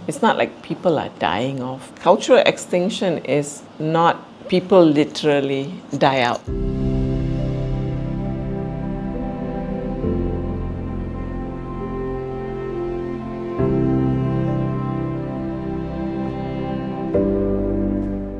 It's not like people are dying off. Cultural extinction is not people literally die out.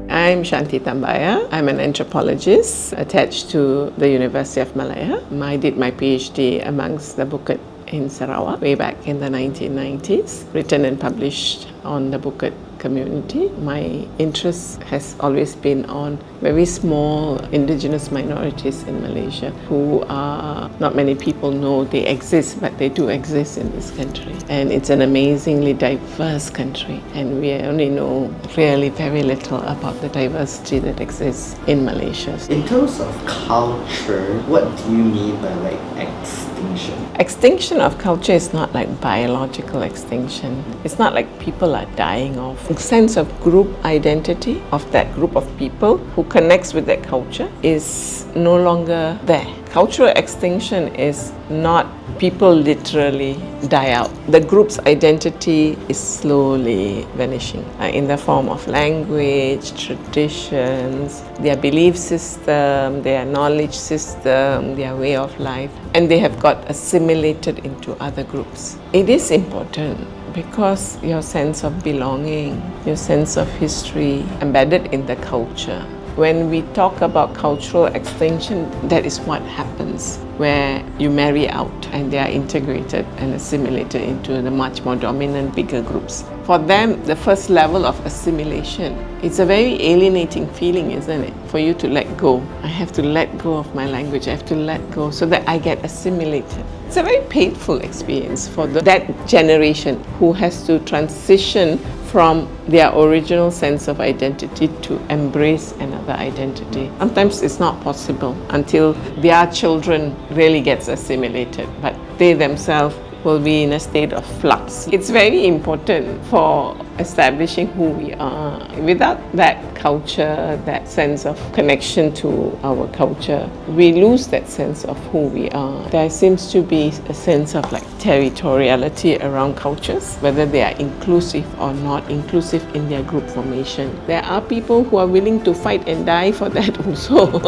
I'm Shanthi Thambiah. I'm an anthropologist attached to the University of Malaya. I did my PhD amongst the Bukit in Sarawak way back in the 1990s, written and published on the Bukit community. My interest has always been on very small indigenous minorities in Malaysia who are not many people know they exist, but they do exist in this country. And it's an amazingly diverse country, and we only know really very little about the diversity that exists in Malaysia. In terms of culture, what do you mean by extinction? Extinction of culture is not like biological extinction. It's not like people are dying off. The sense of group identity of that group of people who connects with that culture is no longer there. Cultural extinction is not people literally die out. The group's identity is slowly vanishing in the form of language, traditions, their belief system, their knowledge system, their way of life, and they have got assimilated into other groups. It is important because your sense of belonging, your sense of history embedded in the culture. When we talk about cultural extinction, that is what happens, where you marry out and they are integrated and assimilated into the much more dominant, bigger groups. For them, the first level of assimilation, it's a very alienating feeling, isn't it? For you to let go. I have to let go of my language, I have to let go so that I get assimilated. It's a very painful experience for that generation who has to transition from their original sense of identity to embrace another identity. Sometimes it's not possible until their children really gets assimilated, but they themselves will be in a state of flux. It's very important for establishing who we are. Without that culture, that sense of connection to our culture, we lose that sense of who we are. There seems to be a sense of territoriality around cultures, whether they are inclusive or not inclusive in their group formation. There are people who are willing to fight and die for that also.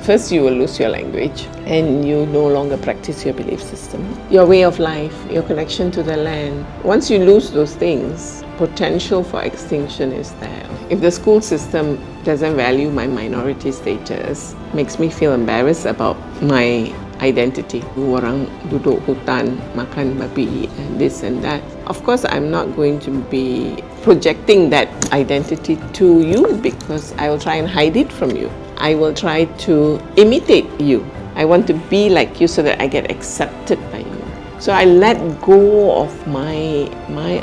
First, you will lose your language and you no longer practice your belief system, your way of life, your connection to the land. Once you lose those things, potential for extinction is there. If the school system doesn't value my minority status, makes me feel embarrassed about my identity. Orang duduk hutan, makan babi, and this and that. Of course, I'm not going to be projecting that identity to you because I will try and hide it from you. I will try to imitate you. I want to be like you so that I get accepted by you. So I let go of my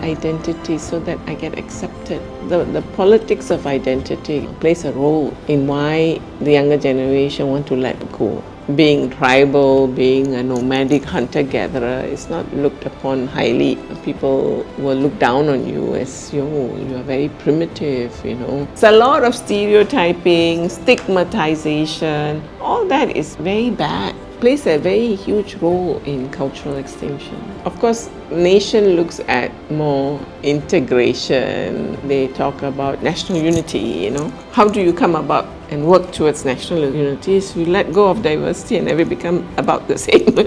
identity so that I get accepted. The politics of identity plays a role in why the younger generation want to let go. Being tribal, being a nomadic hunter-gatherer is not looked upon highly. People will look down on you as, you are very primitive, It's a lot of stereotyping, stigmatization. All that is very bad. Plays a very huge role in cultural extinction. Of course, nation looks at more integration. They talk about national unity, How do you come about and work towards national unity? So you let go of diversity and every become about the same.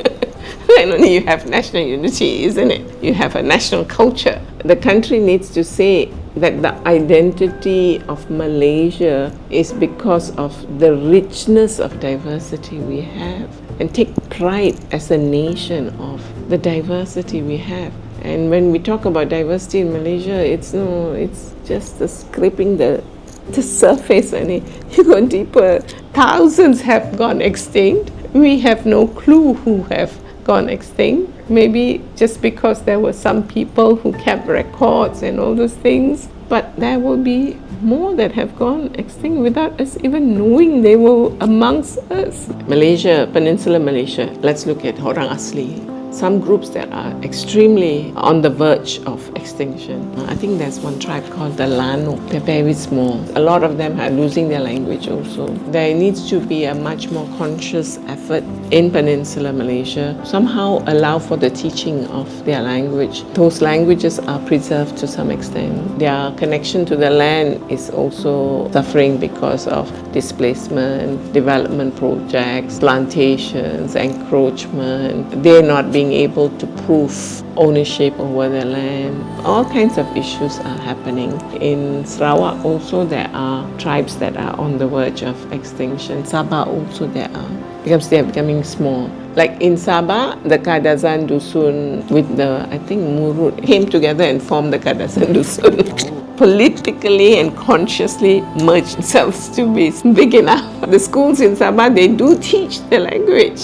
And only you have national unity, isn't it? You have a national culture. The country needs to say that the identity of Malaysia is because of the richness of diversity we have, and take pride as a nation of the diversity we have. And when we talk about diversity in Malaysia, it's just scraping the surface, and you go deeper. Thousands have gone extinct. We have no clue who have gone extinct. Maybe just because there were some people who kept records and all those things, but there will be more that have gone extinct without us even knowing they were amongst us. Malaysia, Peninsular Malaysia, let's look at orang asli. some groups that are extremely on the verge of extinction. I think there's one tribe called the Lano. They're very small. A lot of them are losing their language also. There needs to be a much more conscious effort in Peninsular Malaysia. Somehow allow for the teaching of their language. Those languages are preserved to some extent. Their connection to the land is also suffering because of displacement, development projects, plantations, encroachment. They're not being able to prove ownership over the land. All kinds of issues are happening. In Sarawak also there are tribes that are on the verge of extinction. Sabah also there are, because they are becoming small. Like in Sabah, the Kadazan Dusun with the, I think, Murut came together and formed the Kadazan Dusun. Politically and consciously merged themselves to be big enough. The schools in Sabah, they do teach the language.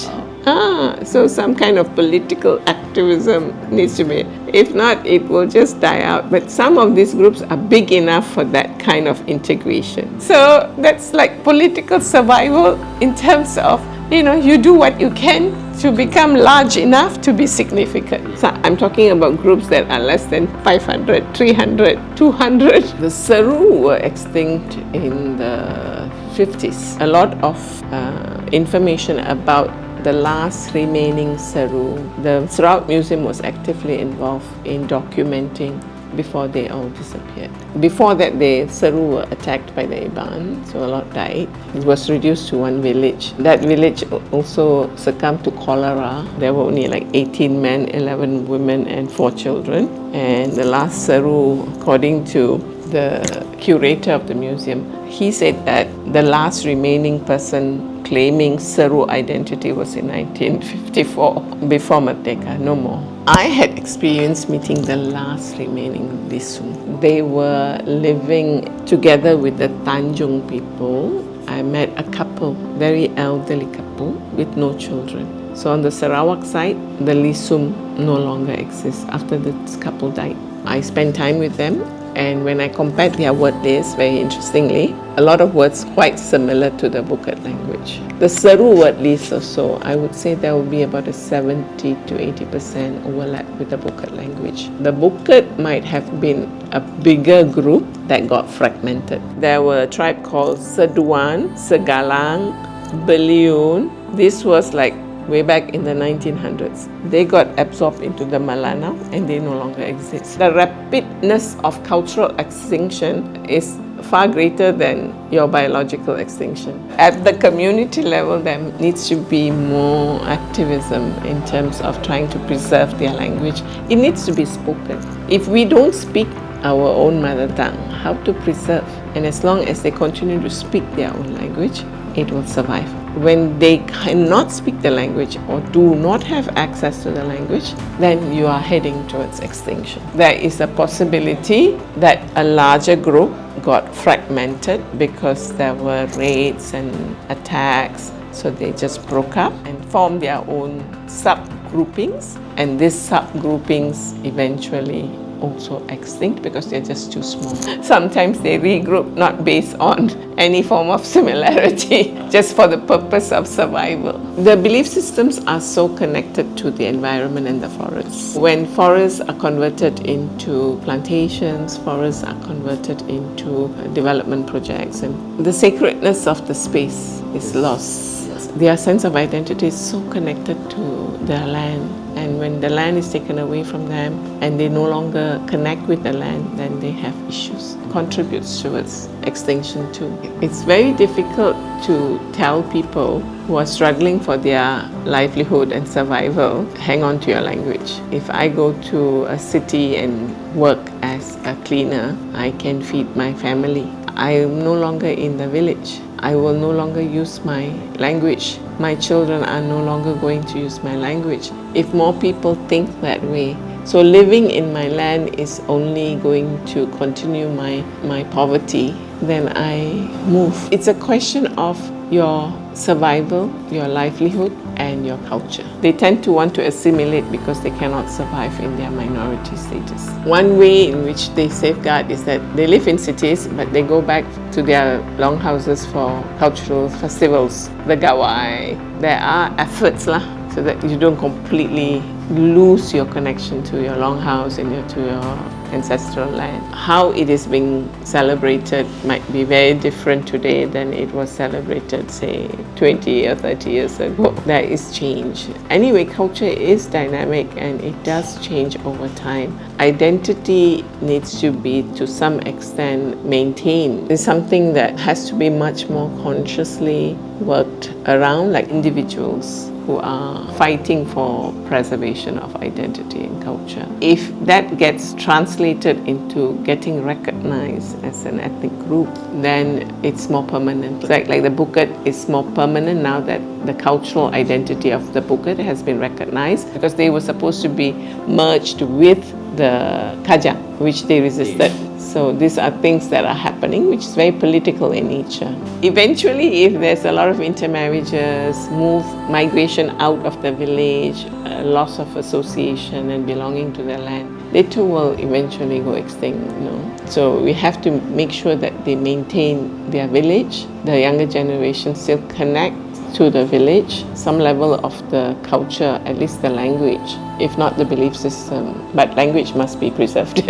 So some kind of political activism needs to be. If not, it will just die out. But some of these groups are big enough for that kind of integration. So that's like political survival in terms of, you do what you can to become large enough to be significant. So I'm talking about groups that are less than 500, 300, 200. The Seru were extinct in the 50s. A lot of information about the last remaining Seru. The Sarawak Museum was actively involved in documenting before they all disappeared. Before that, the Seru were attacked by the Iban, so a lot died. It was reduced to one village. That village also succumbed to cholera. There were only like 18 men, 11 women, and 4 children. And the last Seru, according to the curator of the museum, he said that the last remaining person claiming Seru identity was in 1954, before Merdeka, no more. I had experienced meeting the last remaining Lisum. They were living together with the Tanjung people. I met a couple, very elderly couple with no children. So on the Sarawak side, the Lisum no longer exists after this couple died. I spent time with them, and when I compared their word list, very interestingly, a lot of words quite similar to the Bukit language. The Seru word list also, I would say there will be about a 70 to 80% overlap with the Bukit language. The Bukit might have been a bigger group that got fragmented. There were a tribe called Seduan, Segalang, Beliun. This was like way back in the 1900s. They got absorbed into the Malana and they no longer exist. The rapidness of cultural extinction is far greater than your biological extinction. At the community level, there needs to be more activism in terms of trying to preserve their language. It needs to be spoken. If we don't speak our own mother tongue, how to preserve? And as long as they continue to speak their own language, it will survive. When they cannot speak the language or do not have access to the language, then you are heading towards extinction. There is a possibility that a larger group got fragmented because there were raids and attacks, so they just broke up and formed their own subgroupings, and these subgroupings eventually also extinct because they're just too small. Sometimes they regroup not based on any form of similarity, just for the purpose of survival. The belief systems are so connected to the environment and the forests. When forests are converted into plantations, forests are converted into development projects, and the sacredness of the space is lost. Their sense of identity is so connected to their land. And when the land is taken away from them and they no longer connect with the land, then they have issues. Contributes towards extinction too. It's very difficult to tell people who are struggling for their livelihood and survival, hang on to your language. If I go to a city and work as a cleaner, I can feed my family. I am no longer in the village. I will no longer use my language. My children are no longer going to use my language. If more people think that way, so living in my land is only going to continue my poverty, then I move. It's a question of your survival, your livelihood, and your culture. They tend to want to assimilate because they cannot survive in their minority status. One way in which they safeguard is that they live in cities, but they go back to their longhouses for cultural festivals, the gawai. There are efforts so that you don't completely lose your connection to your longhouse and to your ancestral land. How it is being celebrated might be very different today than it was celebrated, say, 20 or 30 years ago. There is change. Anyway, culture is dynamic and it does change over time. Identity needs to be, to some extent, maintained. It's something that has to be much more consciously worked around, like individuals who are fighting for preservation of identity and culture. If that gets translated into getting recognized as an ethnic group, then it's more permanent. Like the Bukit is more permanent now that the cultural identity of the Bukit has been recognized, because they were supposed to be merged with the Kajang, which they resisted. So these are things that are happening, which is very political in nature. Eventually, if there's a lot of intermarriages, migration out of the village, loss of association and belonging to the land, they too will eventually go extinct. So we have to make sure that they maintain their village. The younger generation still connect to the village, some level of the culture, at least the language, if not the belief system. But language must be preserved.